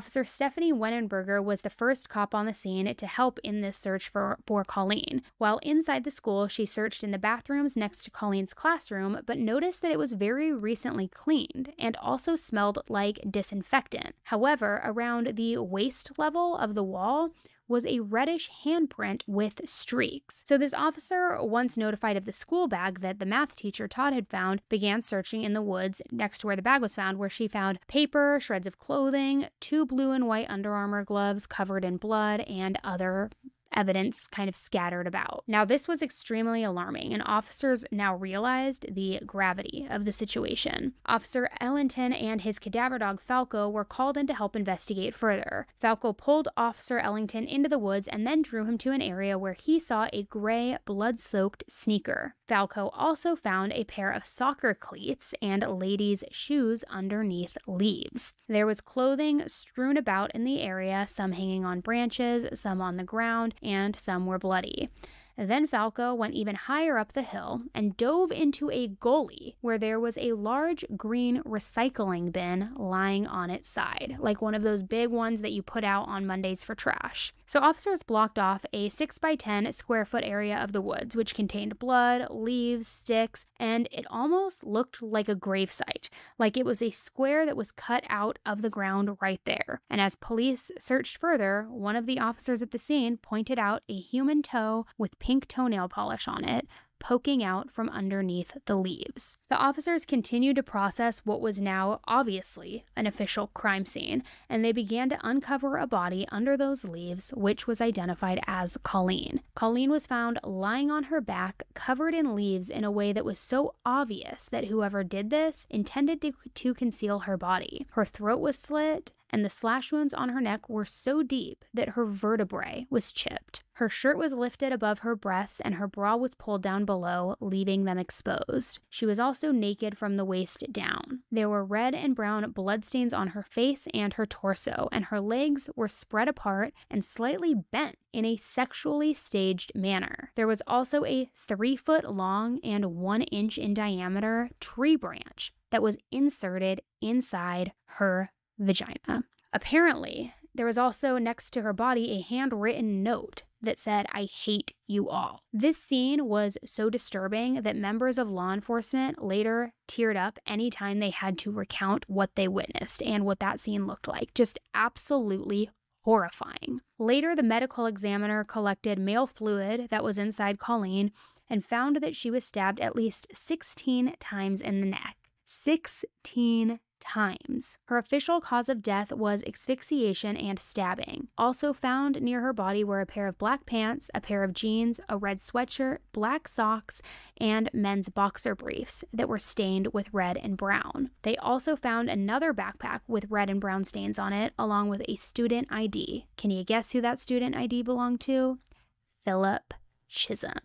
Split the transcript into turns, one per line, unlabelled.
Officer Stephanie Wenenberger was the first cop on the scene to help in this search for Colleen. While inside the school, she searched in the bathrooms next to Colleen's classroom, but noticed that it was very recently cleaned and also smelled like disinfectant. However, around the waist level of the wall was a reddish handprint with streaks. So this officer, once notified of the school bag that the math teacher Todd had found, began searching in the woods next to where the bag was found, where she found paper, shreds of clothing, 2 blue and white Under Armour gloves covered in blood, and other evidence kind of scattered about. Now, this was extremely alarming, and officers now realized the gravity of the situation. Officer Ellington and his cadaver dog Falco were called in to help investigate further. Falco pulled Officer Ellington into the woods and then drew him to an area where he saw a gray, blood-soaked sneaker. Falco also found a pair of soccer cleats and ladies' shoes underneath leaves. There was clothing strewn about in the area, some hanging on branches, some on the ground, and some were bloody. Then Falco went even higher up the hill and dove into a gully where there was a large green recycling bin lying on its side, like one of those big ones that you put out on Mondays for trash. So officers blocked off a 6 by 10 square foot area of the woods, which contained blood, leaves, sticks, and it almost looked like a gravesite, like it was a square that was cut out of the ground right there. And as police searched further, one of the officers at the scene pointed out a human toe with pink toenail polish on it, poking out from underneath the leaves. The officers continued to process what was now obviously an official crime scene, and they began to uncover a body under those leaves, which was identified as Colleen. Colleen was found lying on her back, covered in leaves in a way that was so obvious that whoever did this intended to conceal her body. Her throat was slit, and the slash wounds on her neck were so deep that her vertebrae was chipped. Her shirt was lifted above her breasts and her bra was pulled down below, leaving them exposed. She was also naked from the waist down. There were red and brown bloodstains on her face and her torso, and her legs were spread apart and slightly bent in a sexually staged manner. There was also a 3-foot long and 1 inch in diameter tree branch that was inserted inside her vagina. Apparently, there was also next to her body a handwritten note that said, "I hate you all." This scene was so disturbing that members of law enforcement later teared up anytime they had to recount what they witnessed and what that scene looked like. Just absolutely horrifying. Later, the medical examiner collected male fluid that was inside Colleen and found that she was stabbed at least 16 times in the neck. 16 times. Her official cause of death was asphyxiation and stabbing. Also found near her body were a pair of black pants, a pair of jeans, a red sweatshirt, black socks, and men's boxer briefs that were stained with red and brown. They also found another backpack with red and brown stains on it, along with a student ID. Can you guess who that student ID belonged to? Philip Chism.